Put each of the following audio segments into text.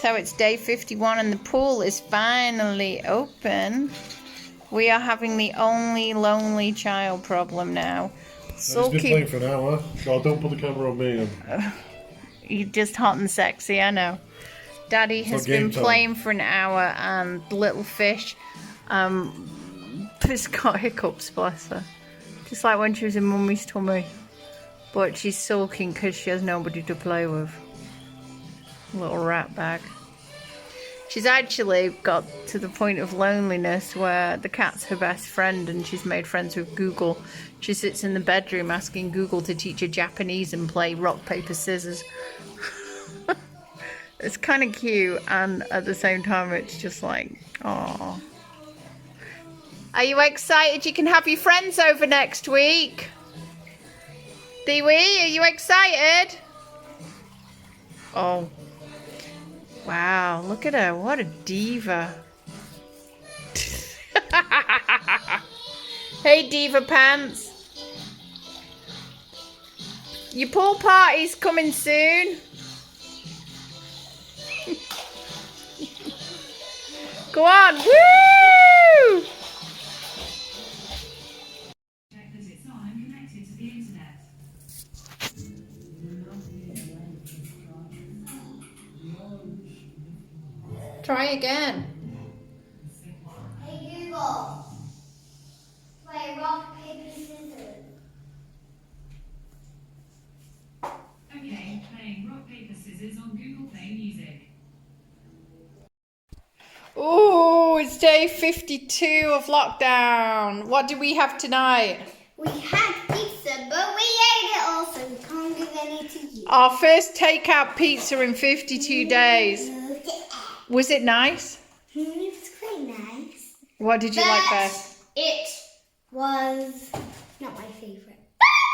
So it's day 51 and the pool is finally open. We are having the only lonely child problem now. He's been playing for an hour. Well, don't put the camera on me. You're just hot and sexy, I know. Daddy has been playing for an hour and little fish has got hiccups, bless her. Just like when she was in Mummy's tummy. But she's sulking because she has nobody to play with. Little rat bag. She's actually got to the point of loneliness where the cat's her best friend and she's made friends with Google. She sits in the bedroom asking Google to teach her Japanese and play rock, paper, scissors. It's kind of cute and at the same time it's just like, oh. Are you excited you can have your friends over next week? Dewey, are you excited? Oh. Wow, look at her. What a diva. Hey, diva pants. Your pool party's coming soon. Go on. Woo! Try again. Hey Google, play rock, paper, scissors. Okay, playing rock, paper, scissors on Google Play Music. Oh, it's day 52 of lockdown. What do we have tonight? We had pizza, but we ate it all, so we can't give any to you. Our first takeout pizza in 52 days. Was it nice? It was quite nice. What did you like best? It was not my favourite.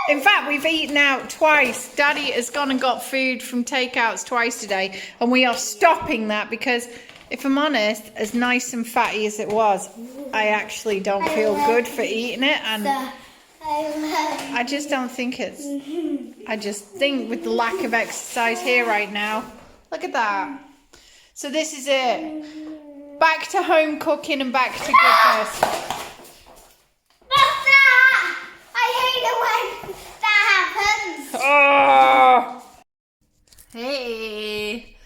In fact, we've eaten out twice. Daddy has gone and got food from takeouts twice today, and we are stopping that because, if I'm honest, as nice and fatty as it was, I actually don't feel good for eating it, and I just don't think it's... I just think with the lack of exercise here right now, look at that. So this is it. Back to home cooking and back to goodness. That's that! I hate it when that happens. Oh! Hey!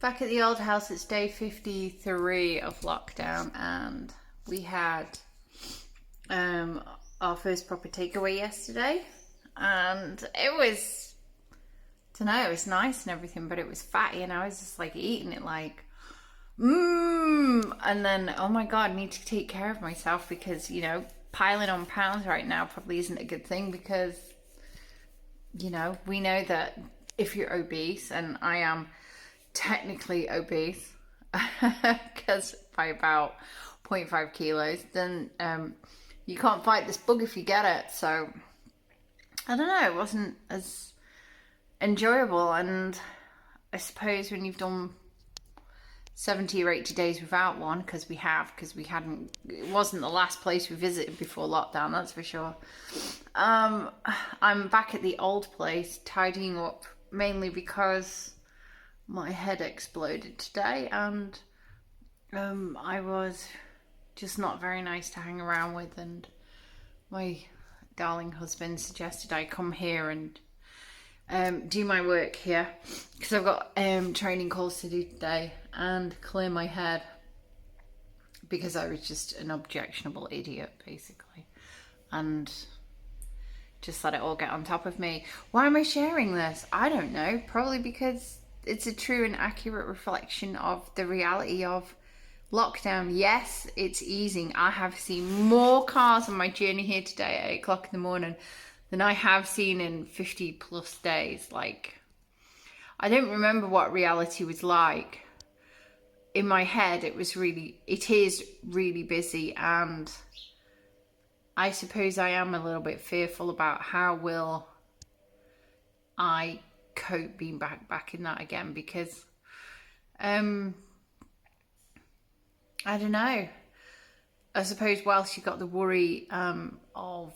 Back at the old house, it's day 53 of lockdown and we had our first proper takeaway yesterday and it was... I don't know, it was nice and everything, but it was fatty and I was just like eating it like, and then, oh my God, I need to take care of myself because, you know, piling on pounds right now probably isn't a good thing because, you know, we know that if you're obese, and I am technically obese because by about 0.5 kilos, then you can't fight this bug if you get it. So, I don't know, it wasn't as enjoyable, and I suppose when you've done 70 or 80 days without one, because we hadn't, it wasn't the last place we visited before lockdown, that's for sure. I'm back at the old place tidying up, mainly because my head exploded today and I was just not very nice to hang around with, and my darling husband suggested I come here and do my work here because I've got training calls to do today and clear my head because I was just an objectionable idiot basically and just let it all get on top of me. Why am I sharing this? I don't know, probably because it's a true and accurate reflection of the reality of lockdown. Yes, it's easing. I have seen more cars on my journey here today at 8 o'clock in the morning than I have seen in 50 plus days. Like, I don't remember what reality was like. In my head, it is really busy, and I suppose I am a little bit fearful about how will I cope being back in that again, because I don't know. I suppose whilst you got the worry of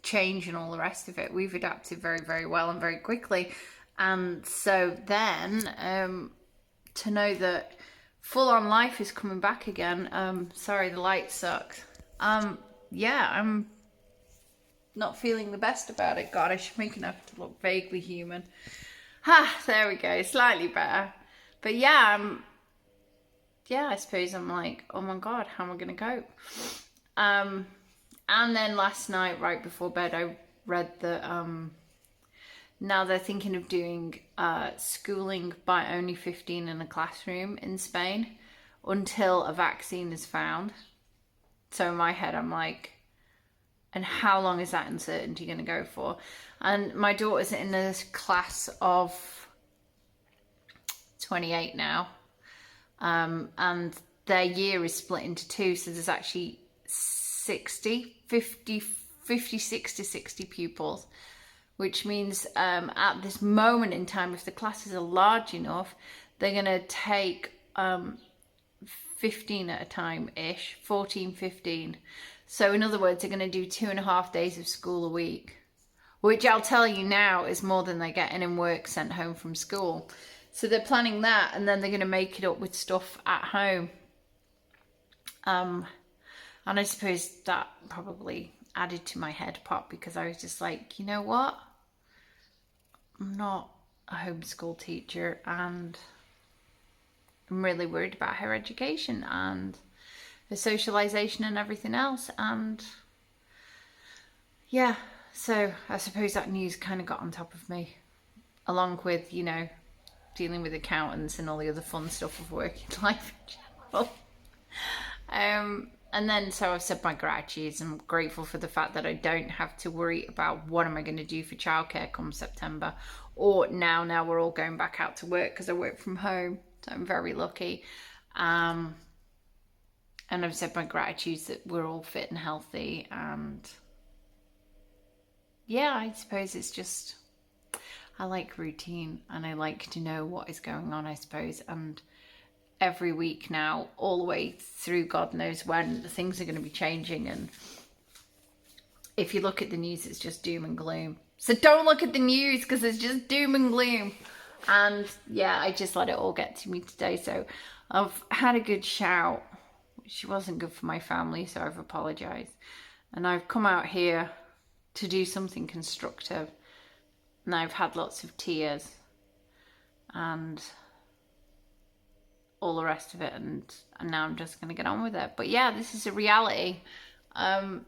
change and all the rest of it, we've adapted very, very well and very quickly. And so then to know that full-on life is coming back again. Sorry, the light sucks. Yeah, I'm not feeling the best about it. God, I should make enough to look vaguely human. There we go, slightly better. But yeah, I suppose I'm like, oh my God, how am I gonna cope? And then last night, right before bed, I read that now they're thinking of doing schooling by only 15 in a classroom in Spain until a vaccine is found. So in my head, I'm like, and how long is that uncertainty going to go for? And my daughter's in a class of 28 now. And their year is split into two. So there's actually 60 pupils, which means at this moment in time, if the classes are large enough, they're going to take 15 at a time-ish, 14, 15. So in other words, they're going to do 2.5 days of school a week, which I'll tell you now is more than they're getting in work sent home from school. So they're planning that, and then they're going to make it up with stuff at home. And I suppose that probably added to my head pop, because I was just like, you know what? I'm not a homeschool teacher, and I'm really worried about her education and her socialization and everything else. And yeah, so I suppose that news kind of got on top of me, along with, you know, dealing with accountants and all the other fun stuff of working life in general. And then so I've said my gratitudes. I'm grateful for the fact that I don't have to worry about what am I going to do for childcare come September, or now we're all going back out to work because I work from home. So I'm very lucky. And I've said my gratitudes that we're all fit and healthy. And yeah, I suppose it's just, I like routine and I like to know what is going on, I suppose. And every week now, all the way through God knows when, the things are going to be changing. And if you look at the news, it's just doom and gloom. So don't look at the news, because it's just doom and gloom. And yeah, I just let it all get to me today. So I've had a good shout, which wasn't good for my family, so I've apologized. And I've come out here to do something constructive. And I've had lots of tears and all the rest of it, and now I'm just going to get on with it. But yeah, this is a reality. I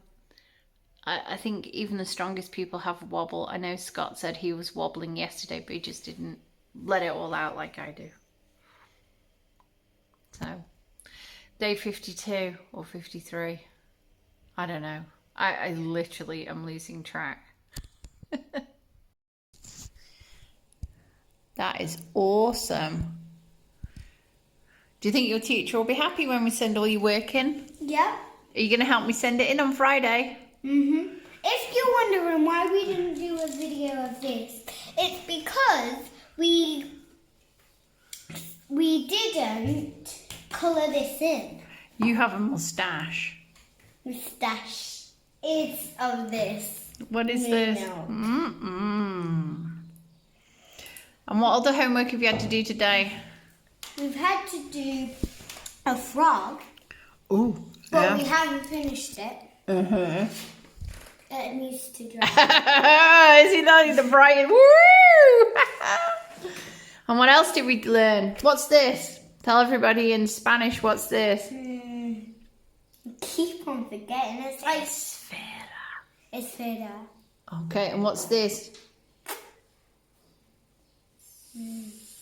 think even the strongest people have a wobble. I know Scott said he was wobbling yesterday, but he just didn't let it all out like I do. So, day 52 or 53, I don't know. I literally am losing track. That is awesome. Do you think your teacher will be happy when we send all your work in? Yeah. Are you going to help me send it in on Friday? Mm-hmm. If you're wondering why we didn't do a video of this, it's because we didn't colour this in. You have a moustache. Moustache. It's of this. What is this? Mm-mm. And what other homework have you had to do today? We've had to do a frog. Oh, But we haven't finished it. Uh-huh. It needs to dry. Is he not the Brian? Woo! And what else did we learn? What's this? Tell everybody in Spanish, what's this? Keep on forgetting. It's like Esfera. esfera. Okay, and what's this?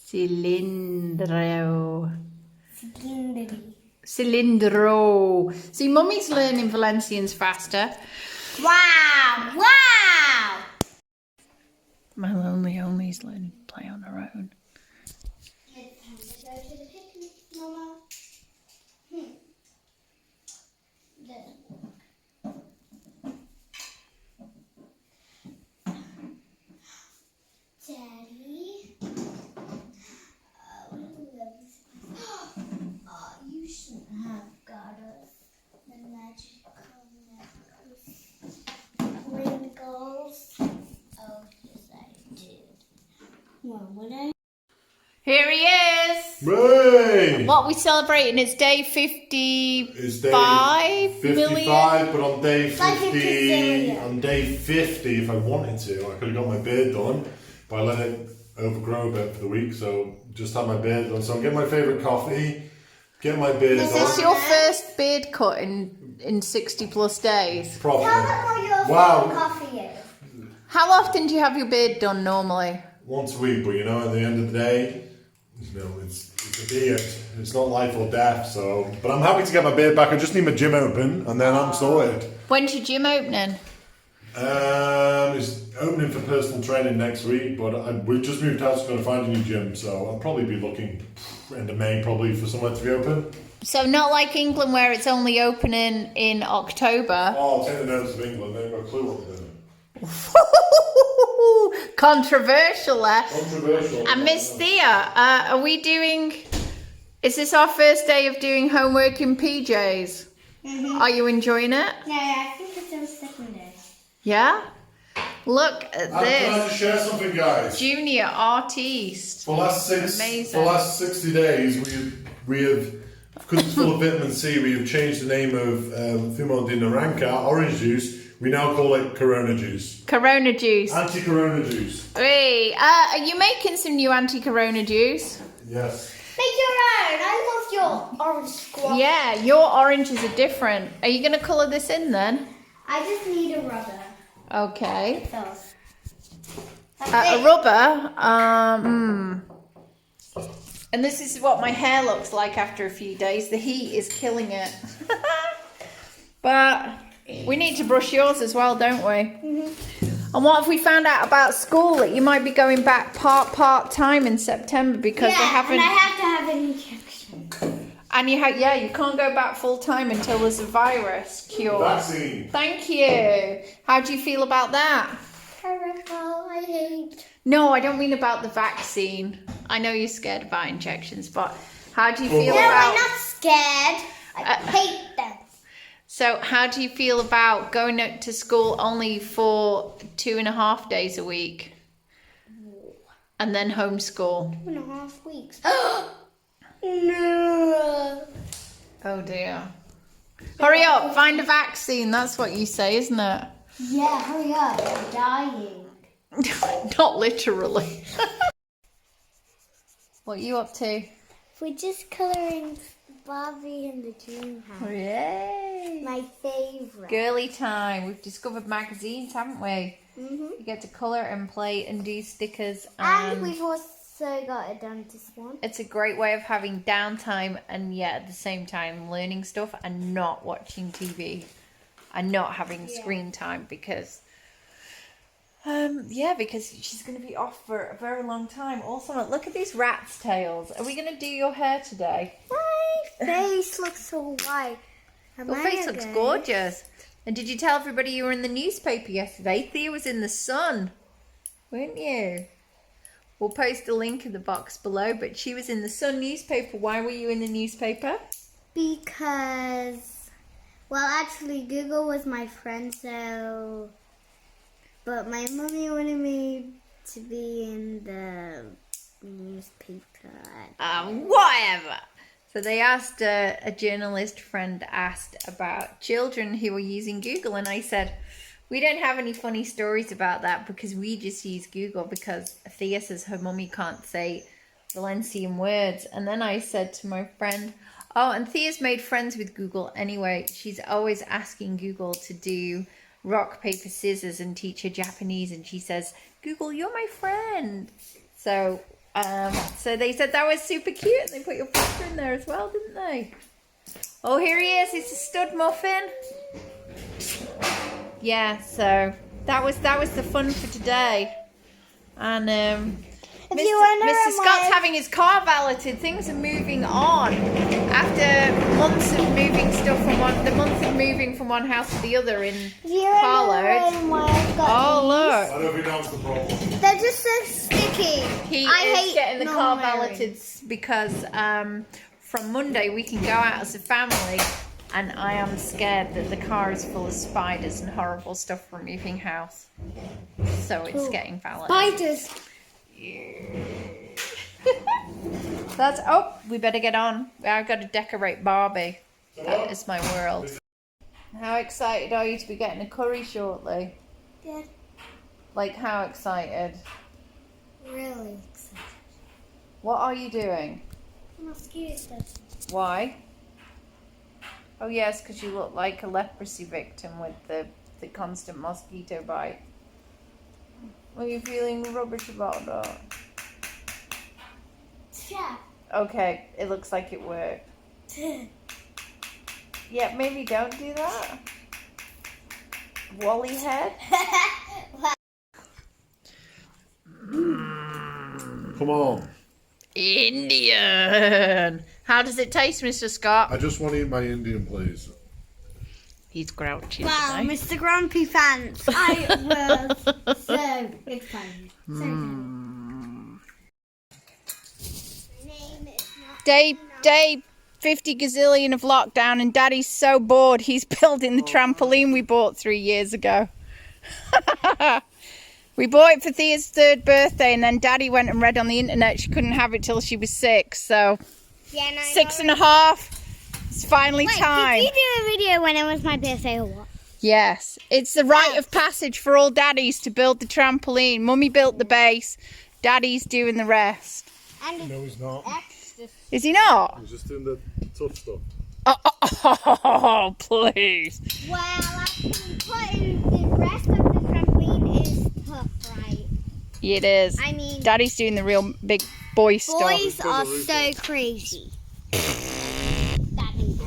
Cilindro. Cilindri. Cilindro. See, Mummy's learning Valencians faster. Wow! Wow! My lonely's learning to play on her own. It's time to go to the picnic, Mama. Daddy. You shouldn't have got us the magical necklace. Wrinkles. Oh, yes, I did. What would I? Here he is. Ray! What are we celebrating? It's day 55 It's day 55, million? but on day like a 50, gazillion. on day 50, if I wanted to, I could have got my beard done, but I let it overgrow a bit for the week, so just had my beard done. So I'm getting my favourite coffee, get my beard Is done. this your first beard cut in 60 plus days? Probably. Tell them what your Wow. favorite coffee is. How often do you have your beard done normally? Once a week, but you know, at the end of the day, you know, it's a beard. It's not life or death. So, but I'm happy to get my beard back. I just need my gym open, and then I'm sorted. When's your gym opening? It's opening for personal training next week, but we've just moved house, going to find a new gym, so I'll probably be looking end of May probably for somewhere to be open. So not like England where it's only opening in October. Oh, I'll take the notes of England. They've got a clue what they're doing. Controversial there. Controversial. And Miss Thea, are we doing... Is this our first day of doing homework in PJs? Are you enjoying it? No, I think it's our second day. Yeah? Look at I'm trying this. to share something, guys. Junior artiste. For the last Amazing. for the last 60 days, we have, because it's full of vitamin C, we have changed the name of Fumo de Naranja orange juice. We now call it Corona juice. Corona juice. Anti-Corona juice. Hey, are you making some new anti-corona juice? Yes. Make your own. I love your orange squash. Yeah, your oranges are different. Are you going to colour this in then? I just need a rubber. Okay. Those. A rubber. And this is what my hair looks like after a few days. The heat is killing it. But we need to brush yours as well, don't we? And what have we found out about school? That you might be going back part time in September because they haven't. and I have to have an injection. And you can't go back full time until there's a virus cure. Vaccine. Thank you. How do you feel about that? Terrible. I hate. No, I don't mean about the vaccine. I know you're scared about injections, but how do you feel No, about? I'm not scared. I hate them. So, how do you feel about going to school only for 2.5 days a week, and then homeschool? 2.5 weeks. No. Oh dear! Hurry up! Find a vaccine. That's what you say, isn't it? Yeah, hurry up. I'm dying. Not literally. What are you up to? We're just coloring Barbie in the dream house. Yay! My favorite. Girly time. We've discovered magazines, haven't we? Mhm. You get to colour and play and do stickers, And we've also got a dentist one. it's a great way of having downtime and yet at the same time learning stuff and not watching TV and not having screen time because because she's going to be off for a very long time. Also, look at these rat's tails. Are we going to do your hair today? My face looks so white. Your face looks gorgeous. And did you tell everybody you were in the newspaper yesterday? Thea was in the Sun, weren't you? We'll post a link in the box below, but she was in the Sun newspaper. Why were you in the newspaper? Because, well, actually, Google was my friend, so... But my mommy wanted me to be in the newspaper. Whatever. So they asked, a journalist friend asked about children who were using Google, and I said, we don't have any funny stories about that because we just use Google because Thea says her mummy can't say Valencian words. And then I said to my friend, oh, and Thea's made friends with Google anyway. She's always asking Google to do rock, paper, scissors and teach her Japanese. And she says, Google, you're my friend. So they said that was super cute. And they put your picture in there as well, didn't they? Oh, here he is. It's a stud muffin. Yeah, so that was the fun for today. And Mr. Scott's having his car valeted. Things are moving on after months of moving stuff from one house to the other in Carlo. Oh look, I don't think that's the problem. They're just so sticky. he I is hate getting the car non-wearing. valeted because from Monday we can go out as a family. And I am scared that the car is full of spiders and horrible stuff from moving house. So it's getting valeted. Spiders. Yeah. That's, oh, we better get on. I've got to decorate Barbie. That is my world. How excited are you to be getting a curry shortly? Good. Like, how excited? Really excited. What are you doing? Mosquito stuff. Why? Oh yes, because you look like a leprosy victim with the constant mosquito bite. Are you feeling rubbish about that? Yeah. Okay, it looks like it worked. Yeah, maybe don't do that. Wally head. Come on. Indian. How does it taste, Mr. Scott? I just want to eat my Indian, please. He's grouchy Wow, today. Mr. Grumpy Pants. I was so excited. So Day 50 gazillion of lockdown, and Daddy's so bored he's building the trampoline we bought 3 years ago. We bought it for Thea's 3rd birthday, and then Daddy went and read on the internet she couldn't have it till she was 6, so yeah, no, 6.5. It's finally time. Did you do a video when it was my birthday or what? Yes, it's the rite of passage for all daddies to build the trampoline. Mummy built the base, Daddy's doing the rest. And No, he's not. Is he not? He's just doing the tough stuff. Oh, please. well, actually putting the rest of the trampoline is tough, right? It is. I mean, Daddy's doing the real big boy stuff. boys are so crazy. Daddy.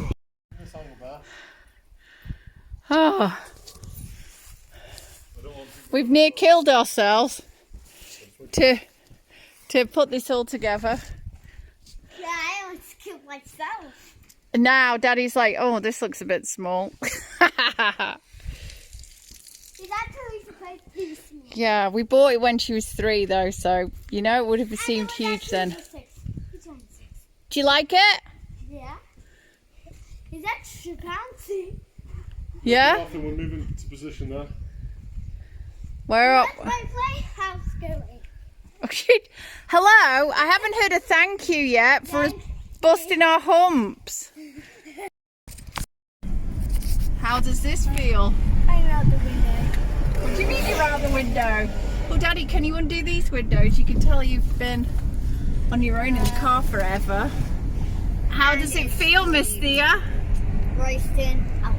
Oh. We've near killed ourselves to put this all together. Yeah, I almost killed myself. And now Daddy's like, oh, this looks a bit small. It's actually supposed to be small. Yeah, we bought it when she was 3 though, so you know it would have seemed huge then. Do you like it? Yeah. Is that fancy? Yeah? We're moving to position there. Where up? That's my playhouse going. Oh, shit. Hello, I haven't heard a thank you yet for us busting our humps. How does this feel? I'm out the window. What do you mean you're out the window? Well, Daddy, can you undo these windows? You can tell you've been on your own in the car forever. How does it feel, Miss Thea? Roasting out.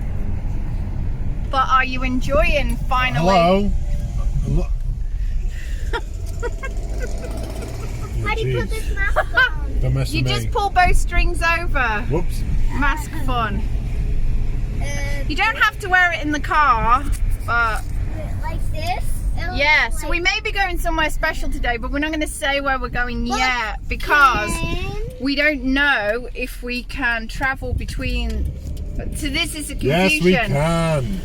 But are you enjoying finally? Hello. How do you put this mask on? Don't mess You with just me. pull both strings over. Whoops. Mask fun. You don't have to wear it in the car, but Like this? yeah. So we may be going somewhere special today, but we're not going to say where we're going yet because we don't know if we can travel between. So this is a confusion. Yes, we can.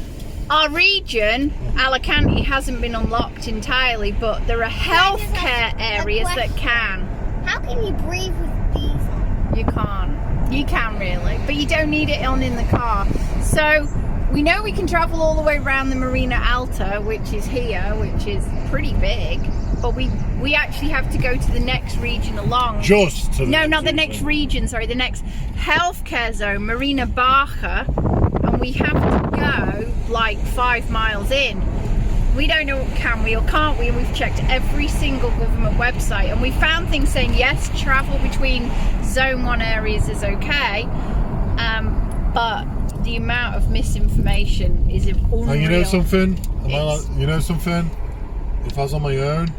Our region, Alicante, hasn't been unlocked entirely, but there are healthcare areas that can. How can you breathe with these on? You can't. You can really, but you don't need it on in the car. So we know we can travel all the way around the Marina Alta, which is here, which is pretty big, but we actually have to go to the next region along. Just to No, not the next region, sorry, the next healthcare zone, Marina Barca, and we have to go like 5 miles in. We don't know, can we or can't we? And we've checked every single government website, and we found things saying yes, travel between zone 1 areas is okay, but the amount of misinformation is unreal. And you know something? You know something? If I was on my own,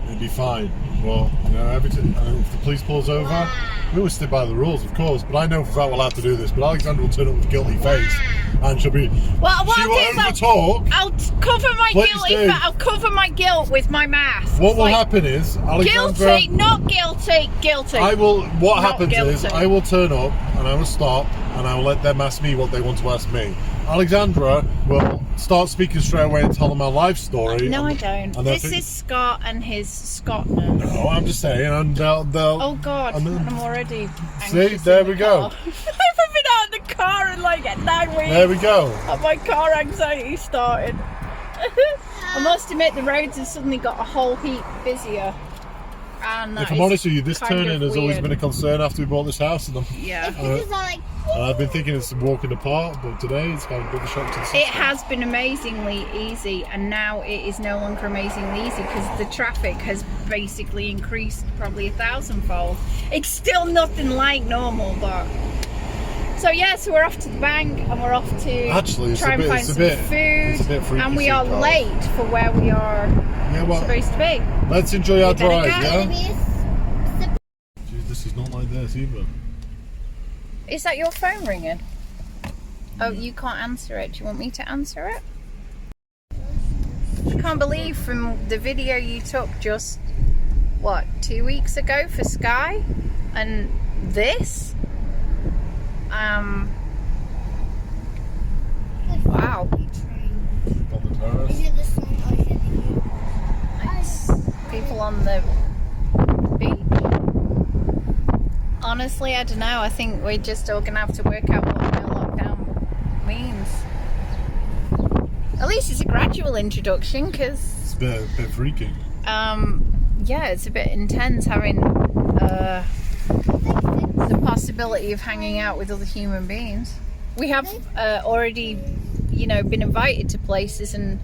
it'd be fine. Well, you know, if the police pulls over, we would stick by the rules, of course. But I know for a fact we'll have to do this. But Alexandra will turn up with a guilty face, and she'll be. Well, what she I'll will do is overtalk. I'll cover my Please guilt. do. I'll cover my guilt with my mask. What will Like, happen is Alexandra. Guilty, not guilty, guilty. I will. What Not happens is guilty. I will turn up and I will stop and I will let them ask me what they want to ask me. Alexandra will start speaking straight away and tell them my life story. No, I and- don't. and they'll This think- is Scott and his Scottness. No, I'm just saying, and they'll. Oh God, and then- I'm already. See, anxious there in the we go. car. I've been out in the car in like 9 weeks. There we go. And my car anxiety started. I must admit, the roads have suddenly got a whole heap busier. And if I'm honest with you, this turning has always weird. been a concern after we bought this house. And Yeah. I've been thinking it's a walk in the park, but today it's kind of a bit of a shock to the system. It has been amazingly easy, and now it is no longer amazingly easy because the traffic has basically increased probably 1,000-fold. It's still nothing like normal, but... So yeah, so we're off to the bank, and we're off to try and find some food, and we are late for where we are supposed to be. Let's enjoy our drive, yeah? Maybe Jeez, this is not like this either. Is that your phone ringing? Oh, you can't answer it. Do you want me to answer it? I can't believe from the video you took just, what, 2 weeks ago for Sky? And this? Wow. On the terrace. Is it the sun or is it the Nice. People on the beach. Honestly, I don't know. I think we're just all gonna have to work out what no lockdown means. At least it's a gradual introduction, because It's a bit freaking. yeah, it's a bit intense having the possibility of hanging out with other human beings. We have already, you know, been invited to places and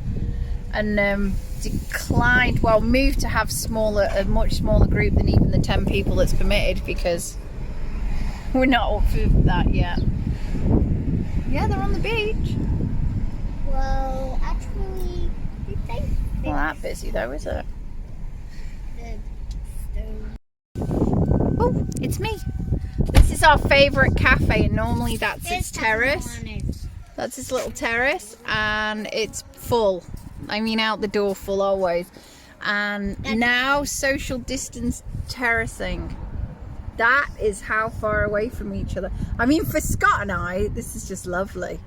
declined, well, moved to have a much smaller group than even the 10 people that's permitted, because we're not up for that yet. Yeah, they're on the beach. Well, actually, did they fix Not that busy though, is it? the stove? Oh, it's me. This is our favourite cafe, and normally that's its terrace. That's its little terrace, and it's full. I mean, out the door full always. And now social distance terracing. That is how far away from each other. I mean, for Scott and I, this is just lovely.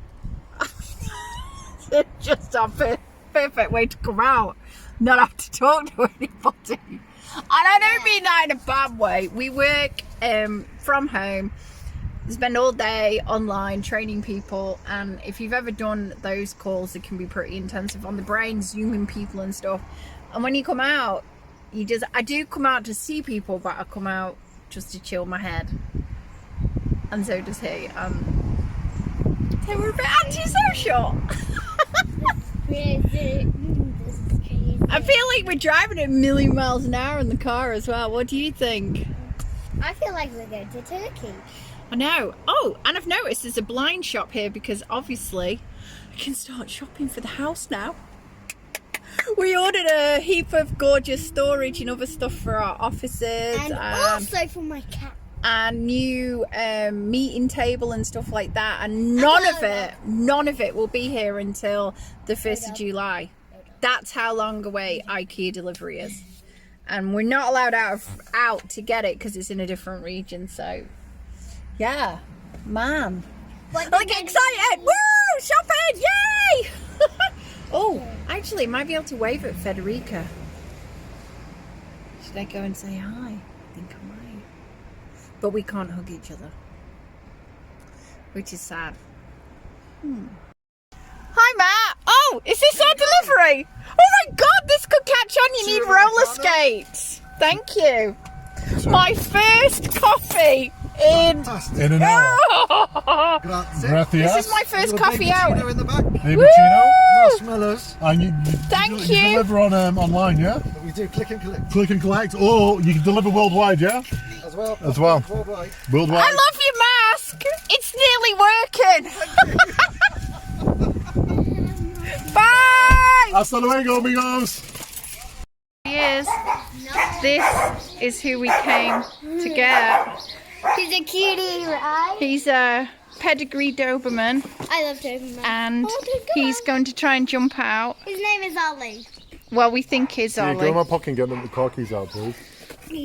It's just our perfect way to come out, not have to talk to anybody. And I don't mean that in a bad way. We work from home, spend all day online training people, and if you've ever done those calls, it can be pretty intensive on the brain, zooming people and stuff. And when you come out, I do come out to see people, but I come out just to chill my head. And so does he. So we're a bit antisocial. This is crazy. I feel like we're driving at 1,000,000 miles an hour in the car as well. What do you think? I feel like we're going to Turkey. I know. Oh, and I've noticed there's a blind shop here, because obviously I can start shopping for the house now. We ordered a heap of gorgeous storage and other stuff for our offices, And also for my cat. and new meeting table and stuff like that. And none of it will be here until the 1st of July. That's how long away IKEA delivery is. And we're not allowed out to get it because it's in a different region. So, yeah, man. I get excited! Woo! Shopping! Yay! Oh, actually, I might be able to wave at Federica. Should I go and say hi? I think I might. But we can't hug each other, which is sad. Hi, Matt. Oh, is this our delivery? Oh my God, this could catch on. You need roller skates. Thank you. My first coffee in an hour. This is my first coffee out. In the back. Cappuccino. Marshmallows. And you Thank you. deliver on online, yeah? We do click and collect Click and collect, or you can deliver worldwide, yeah? as well. As well. Worldwide. Worldwide. I love your mask. It's nearly working. Bye. Hasta luego, amigos. Yes. This is who we came to get. He's a cutie, right? He's a pedigree Doberman, I love Doberman. and Oh, good girl. he's going to try and jump out. His name is Ollie. Well, we think he's Yeah, go in Ollie. my pocket and get the car keys out, please.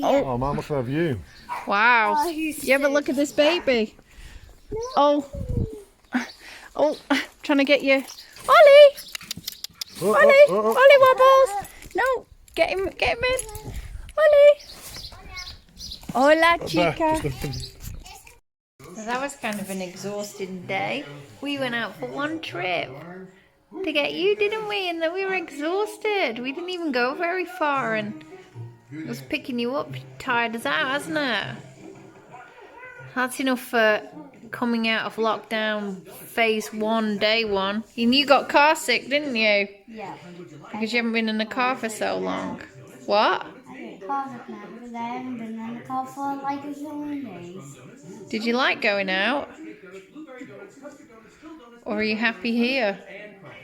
Oh man, look at that view. Wow. Oh, he's You ever look at this baby? Oh. Oh, trying to get you. Ollie! Oh, Ollie! oh, oh, oh. Ollie wobbles! No, get him in. Ollie! Hola, chica. So that was kind of an exhausting day. We went out for one trip to get you, didn't we? And then we were exhausted. We didn't even go very far, and It's picking you up, tired us out, hasn't it? That's enough for coming out of lockdown phase 1, day 1. And you got car sick, didn't you? Yeah. Because you haven't been in the car for so long. What? I get car sick now because I haven't been in the car for like a million days. Did you like going out? Or are you happy here?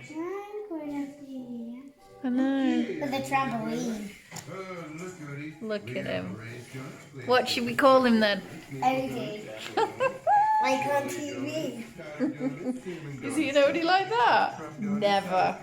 I'm quite happy. I know. With the trampoline. Look at him. What should we call him then? Everything. Like on TV. Is he an oldie like that? Never.